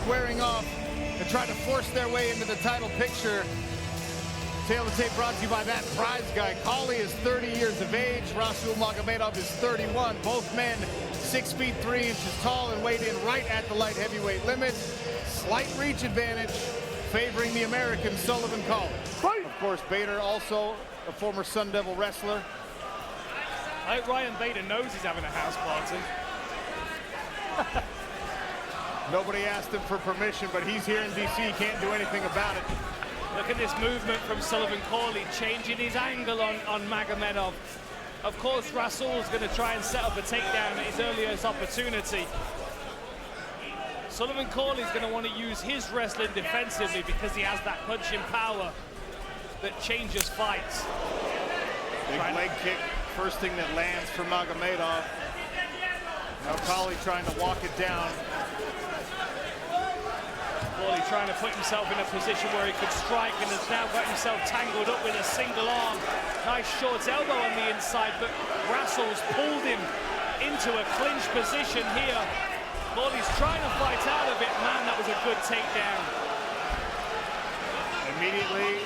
squaring off and try to force their way into the title picture. Tail of the tape brought to you by that prize guy. Cauley is 30 years of age. Rasul Magomedov is 31. Both men 6 feet 3 inches tall and weighed in right at the light heavyweight limit. Slight reach advantage favoring the American Sullivan Cauley. Of course, Bader also a former Sun Devil wrestler. I hope Ryan Bader knows he's having a house party. Nobody asked him for permission, but he's here in DC. He can't do anything about it. Look at this movement from Sullivan Cauley, changing his angle on Magomedov. Of course, Rasul's going to try and set up a takedown at his earliest opportunity. Sullivan Cauley's going to want to use his wrestling defensively because he has that punching power that changes fights. Big leg kick, first thing that lands for Magomedov. Now Cauley trying to walk it down. Cauley trying to put himself in a position where he could strike and has now got himself tangled up with a single arm. Nice short elbow on the inside, but Rasul's pulled him into a clinch position here. Cauley's trying to fight out of it. Man, that was a good takedown. Immediately,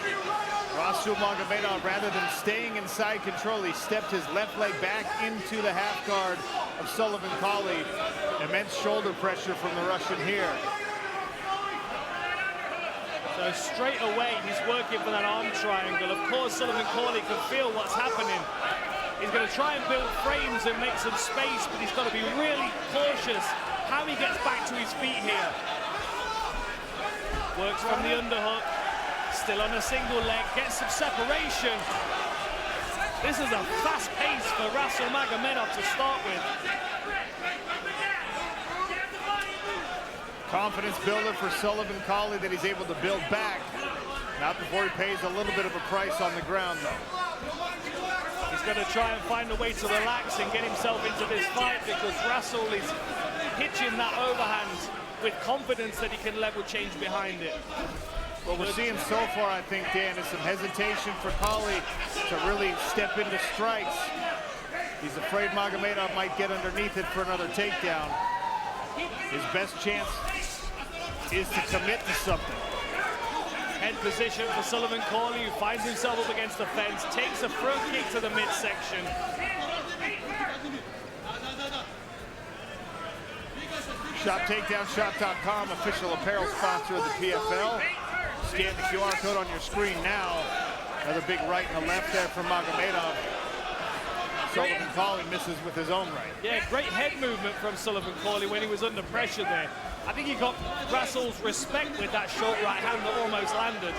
Rasul Magomedov, rather than staying inside control, he stepped his left leg back into the half guard of Sullivan Cauley. Immense shoulder pressure from the Russian here. So straight away, he's working for that arm triangle. Of course, Sullivan Cauley can feel what's happening. He's going to try and build frames and make some space, but he's got to be really cautious how he gets back to his feet here. Works from the underhook, still on a single leg, gets some separation. This is a fast pace for Rasul Magomedov to start with. Confidence builder for Sullivan Cauley that he's able to build back. Not before he pays a little bit of a price on the ground, though. He's going to try and find a way to relax and get himself into this fight because Rasul is hitching that overhand with confidence that he can level change behind it. What we're seeing so far, I think, Dan, is some hesitation for Cauley to really step into strikes. He's afraid Magomedov might get underneath it for another takedown. His best chance is to commit to something. Head position for Sullivan Cauley, who finds himself up against the fence, takes a front kick to the midsection. ShopTakedownShop.com, official apparel sponsor of the PFL. Scan the QR code on your screen now. Another big right and a left there from Magomedov. Sullivan Cauley misses with his own right. Yeah, great head movement from Sullivan Cauley when he was under pressure there. I think he got Rasul's respect with that short right hand that almost landed.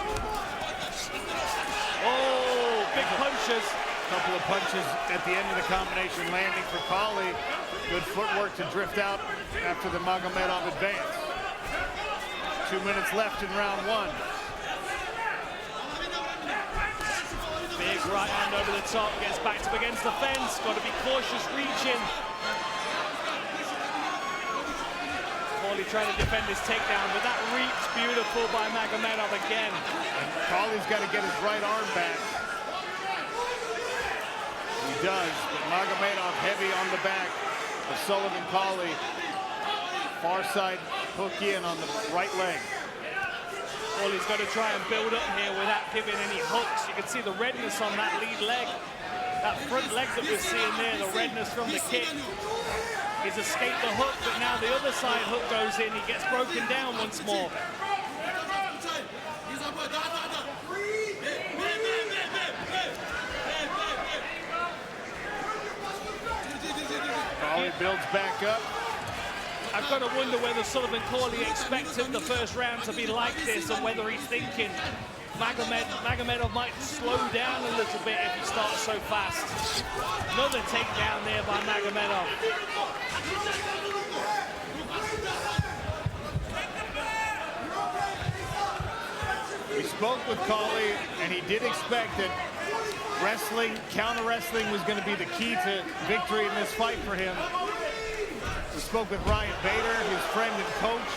Oh, big punches. Couple of punches at the end of the combination landing for Cauley. Good footwork to drift out after the Magomedov advance. 2 minutes left in round one. Big right hand over the top, gets backed up against the fence. Got to be cautious reaching. Cauley trying to defend his takedown, but that reach beautiful by Magomedov again. And Cauley's got to get his right arm back. He does, but Magomedov heavy on the back of Sullivan Cauley. Far side hook in on the right leg. Cauley's got to try and build up here without giving any hooks. You can see the redness on that lead leg. That front leg that we're seeing there, the redness from the kick. He's escaped the hook, but now the other side hook goes in. He gets broken down once more. Cauley builds back up. I've got to wonder whether Sullivan Cauley expected the first round to be like this and whether he's thinking Magomedov might slow down a little bit if he starts so fast. Another takedown there by Magomedov. We spoke with Cauley, and he did expect that wrestling, counter wrestling was going to be the key to victory in this fight for him. We spoke with Ryan Bader, his friend and coach,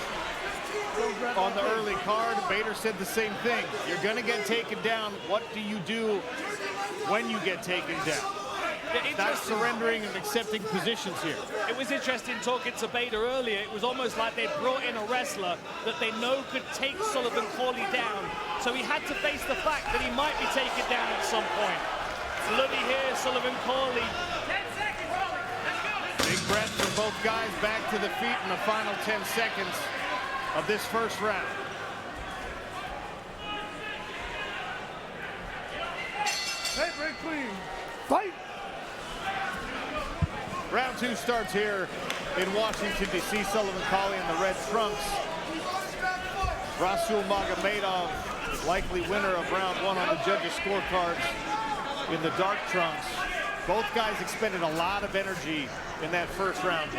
on the early card. Bader said the same thing. You're going to get taken down. What do you do when you get taken down? not surrendering and accepting positions here. It was interesting talking to Bader earlier. It was almost like they brought in a wrestler that they know could take Sullivan Cauley down. So he had to face the fact that he might be taken down at some point. Bloody here, Sullivan Cauley. Big breath for both guys, back to the feet in the final 10 seconds of this first round. Hey, break clean. Fight! Round 2 starts here in Washington, D.C. Sullivan Cauley in the red trunks. Rasul Magomedov, likely winner of round 1 on the judges' scorecards, in the dark trunks. Both guys expended a lot of energy in that first round.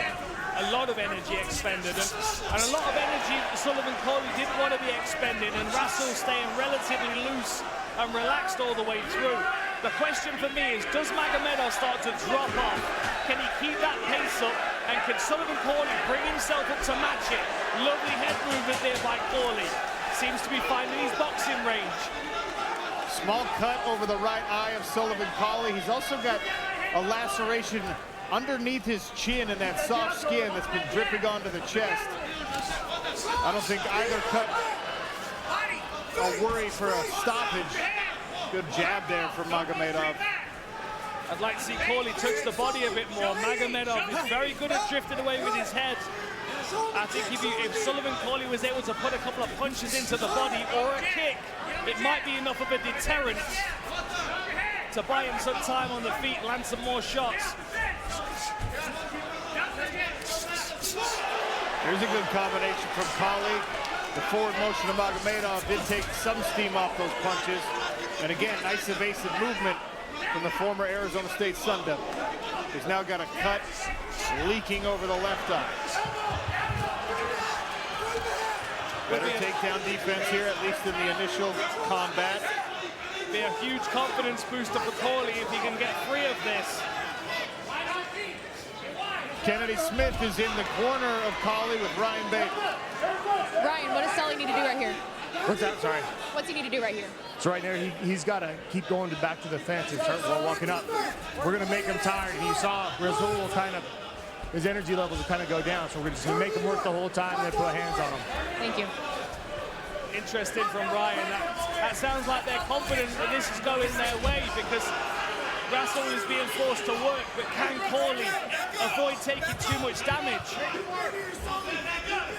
A lot of energy expended, and a lot of energy Sullivan Cauley didn't want to be expended, and Rasul staying relatively loose and relaxed all the way through. The question for me is, does Magomedov start to drop off? Can he keep that pace up? And can Sullivan Cauley bring himself up to match it? Lovely head movement there by Cauley. Seems to be finding his boxing range. Small cut over the right eye of Sullivan Cauley. He's also got a laceration underneath his chin and that soft skin that's been dripping onto the chest. I don't think either cut a worry for a stoppage. Good jab there from Magomedov. I'd like to see Cauley touch the body a bit more. Magomedov is very good at drifting away with his head. I think if Sullivan Cauley was able to put a couple of punches into the body or a kick, it might be enough of a deterrent to buy him some time on the feet, land some more shots. Here's a good combination from Cauley. The forward motion of Magomedov did take some steam off those punches. And again, nice evasive movement from the former Arizona State Sun Devil. He's now got a cut leaking over the left eye. Better takedown defense here, at least in the initial combat. Be a huge confidence booster for Cauley if he can get free of this. Kennedy Smith is in the corner of Cauley with Ryan Bader. Ryan, what does Sully need to do right here? What's that? Sorry. What's he need to do right here? So right there, he's got to keep going back to the fence and start walking up. We're going to make him tired. And you saw Rasul kind of, his energy levels will kind of go down. So we're just going to make him work the whole time and then put hands on him. Thank you. Interesting from Ryan. That sounds like they're confident that this is going their way, because Rasul is being forced to work, but can Cauley avoid taking too much damage?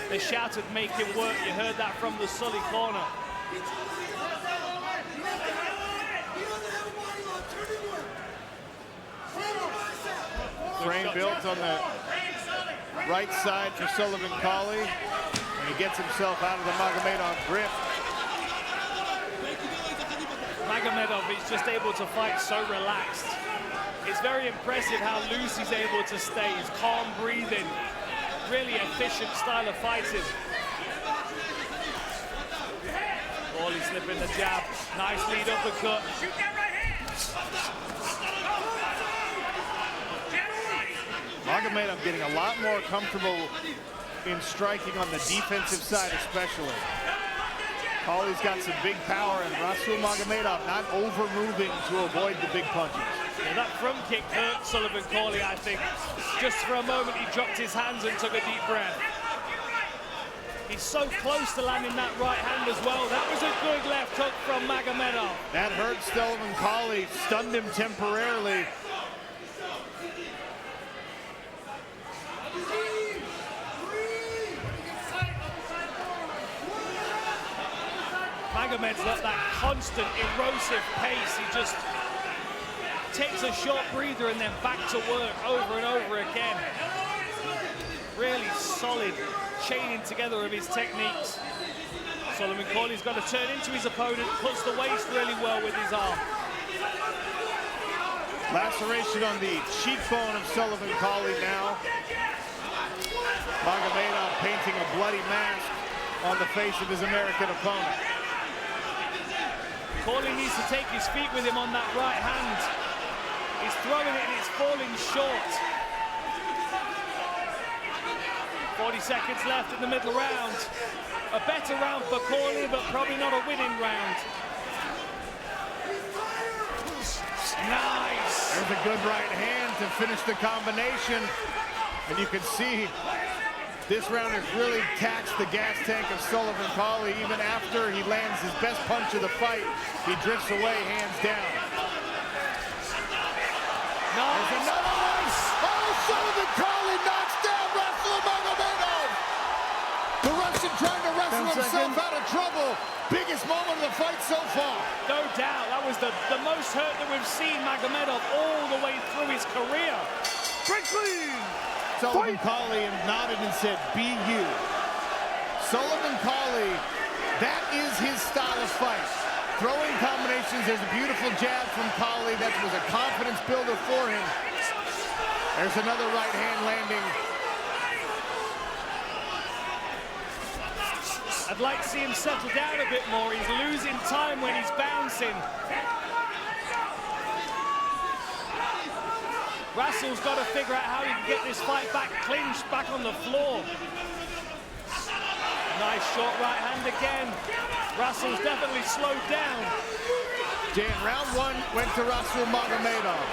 They shouted, "Make him work." You heard that from the Sully corner. Frame built on the right side for Sullivan Cauley, and he gets himself out of the Magomedov grip. Magomedov is just able to fight so relaxed. It's very impressive how loose he's able to stay. His calm breathing, really efficient style of fighting. Cauley slipping the jab. Nice lead uppercut. Magomedov getting a lot more comfortable in striking on the defensive side especially. Cauley's got some big power, and Rasul Magomedov not over-moving to avoid the big punches. Yeah, that front kick hurt Sullivan Cauley, I think. Just for a moment, he dropped his hands and took a deep breath. He's so close to landing that right hand as well. That was a good left hook from Magomedov. That hurt Sullivan Cauley, stunned him temporarily. Magomedov's got that constant, erosive pace. He just takes a short breather and then back to work over and over again. Really solid chaining together of his techniques. Sullivan Cauley's got to turn into his opponent, puts the waist really well with his arm. Laceration on the cheekbone of Sullivan Cauley now. Magomedov painting a bloody mask on the face of his American opponent. Cauley needs to take his feet with him on that right hand. He's throwing it and it's falling short. 40 seconds left in the middle round. A better round for Cauley, but probably not a winning round. Nice. There's a good right hand to finish the combination. And you can see this round has really taxed the gas tank of Sullivan Cauley. Even after he lands his best punch of the fight, he drifts away, hands down. Nice. There's another one. Oh, Sullivan Cauley knocks down Rasul Magomedov. The Russian trying to wrestle himself out of trouble. Biggest moment of the fight so far. No doubt, that was the most hurt that we've seen Magomedov all the way through his career. Break clean. Sullivan Cauley nodded and said, "Be you." Sullivan Cauley, that is his style of fight. Throwing combinations, there's a beautiful jab from Cauley. That was a confidence builder for him. There's another right hand landing. I'd like to see him settle down a bit more. He's losing time when he's bouncing. Rasul's got to figure out how he can get this fight back clinched, back on the floor. Nice short right hand again. Rasul's definitely slowed down. Dan, round one went to Rasul Magomedov.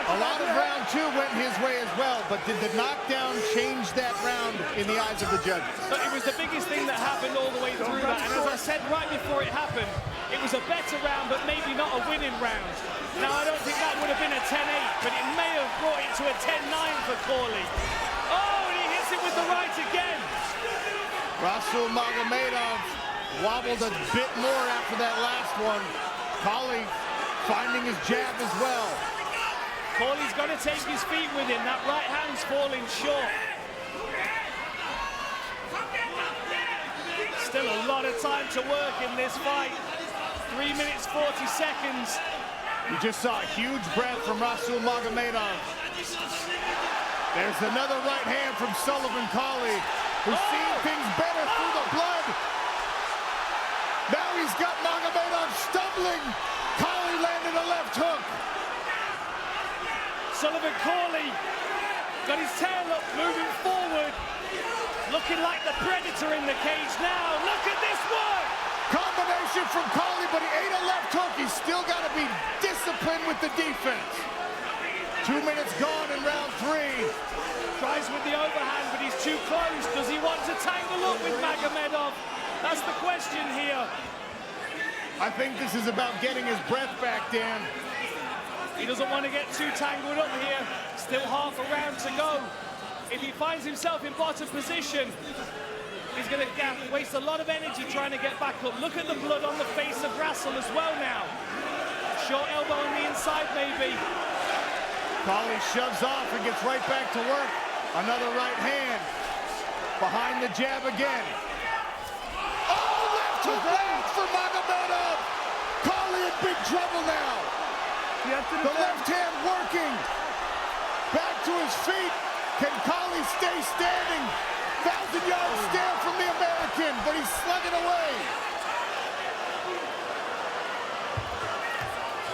A lot of round two went his way as well, but did the knockdown change that round in the eyes of the judges? But it was the biggest thing that happened all the way through that. And as I said right before it happened, it was a better round, but maybe not a winning round. Now, I don't think that would have been a 10-8, but it may have brought it to a 10-9 for Cauley. Oh, and he hits it with the right again. Rasul Magomedov wobbled a bit more after that last one. Cauley finding his jab as well. Cauley's got to take his feet with him. That right hand's falling short. Still a lot of time to work in this fight. 3 minutes, 40 seconds. You just saw a huge breath from Rasul Magomedov. There's another right hand from Sullivan Cauley, who's seen things better through the blood. Now he's got Magomedov stumbling. Cauley landed a left hook. Sullivan Cauley got his tail up, moving forward. Looking like the predator in the cage now. Look at this work! Combination from Cauley, but he ate a left hook. He's still got to be disciplined with the defense. 2 minutes gone in round three. Tries with the overhand, but he's too close. Does he want to tangle up with Magomedov? That's the question here. I think this is about getting his breath back, Dan. He doesn't want to get too tangled up here. Still half a round to go. If he finds himself in bottom position, he's going to waste a lot of energy trying to get back up. Look at the blood on the face of Rasul as well now. Short elbow on the inside, maybe. Cauley shoves off and gets right back to work. Another right hand. Behind the jab again. Oh, left hook lands for Magomedov. Cauley in big trouble now. The left hand working. Back to his feet. Can Cauley stay standing? 1,000-yard stare from the American, but he's slugging away.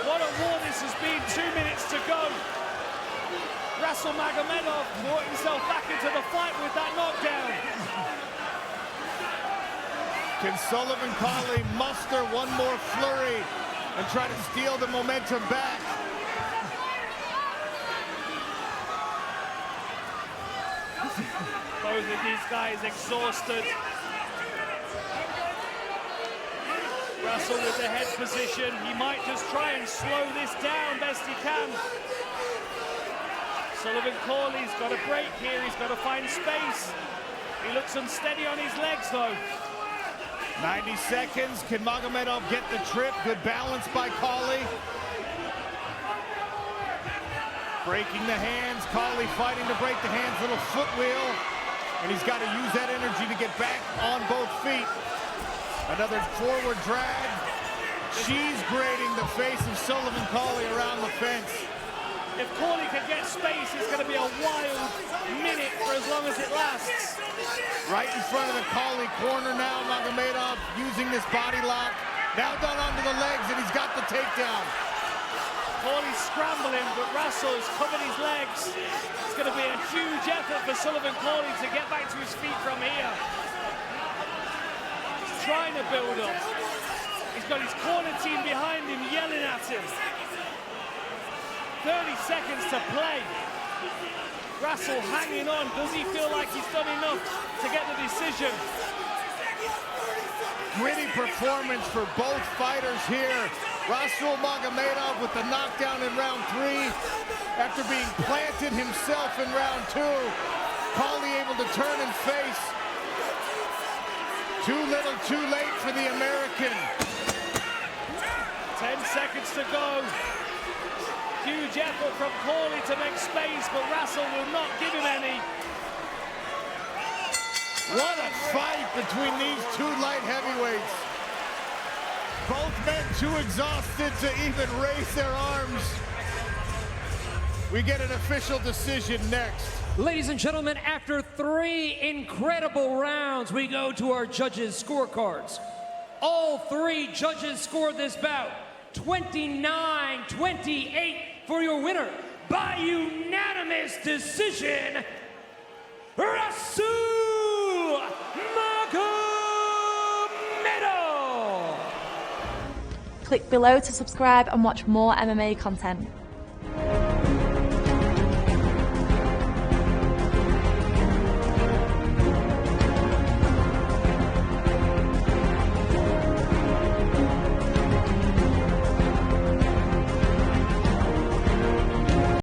What a war this has been. 2 minutes to go. Rasul Magomedov brought himself back into the fight with that knockdown. Can Sullivan Cauley muster one more flurry and try to steal the momentum back? Both of these guys exhausted. Rasul with the head position. He might just try and slow this down best he can. Sullivan Cauley's got a break here. He's got to find space. He looks unsteady on his legs, though. 90 seconds. Can Magomedov get the trip? Good balance by Cauley. Breaking the hands. Cauley fighting to break the hands. Little foot wheel. And he's got to use that energy to get back on both feet. Another forward drag. She's grading the face of Sullivan Cauley around the fence. If Cauley can get space, it's going to be a wild minute for as long as it lasts. Right in front of the Cauley corner now, Magomedov using this body lock. Now done onto the legs, and he's got the takedown. Cauley's scrambling, but Rasul's covered his legs. It's going to be a huge effort for Sullivan Cauley to get back to his feet from here. He's trying to build up. He's got his corner team behind him, yelling at him. 30 seconds to play. Rasul hanging on. Does he feel like he's done enough to get the decision? Gritty performance for both fighters here. Rasul Magomedov with the knockdown in round 3 after being planted himself in round 2. Cauley able to turn and face. Too little, too late for the American. 10 seconds to go. Huge effort from Cauley to make space, but Rasul will not give him any. What a fight between these two light heavyweights. Both men too exhausted to even raise their arms. We get an official decision next. Ladies and gentlemen, after 3 incredible rounds, we go to our judges' scorecards. All 3 judges scored this bout 29-28 for your winner by unanimous decision, Rasul Magomedov. Click below to subscribe and watch more MMA content.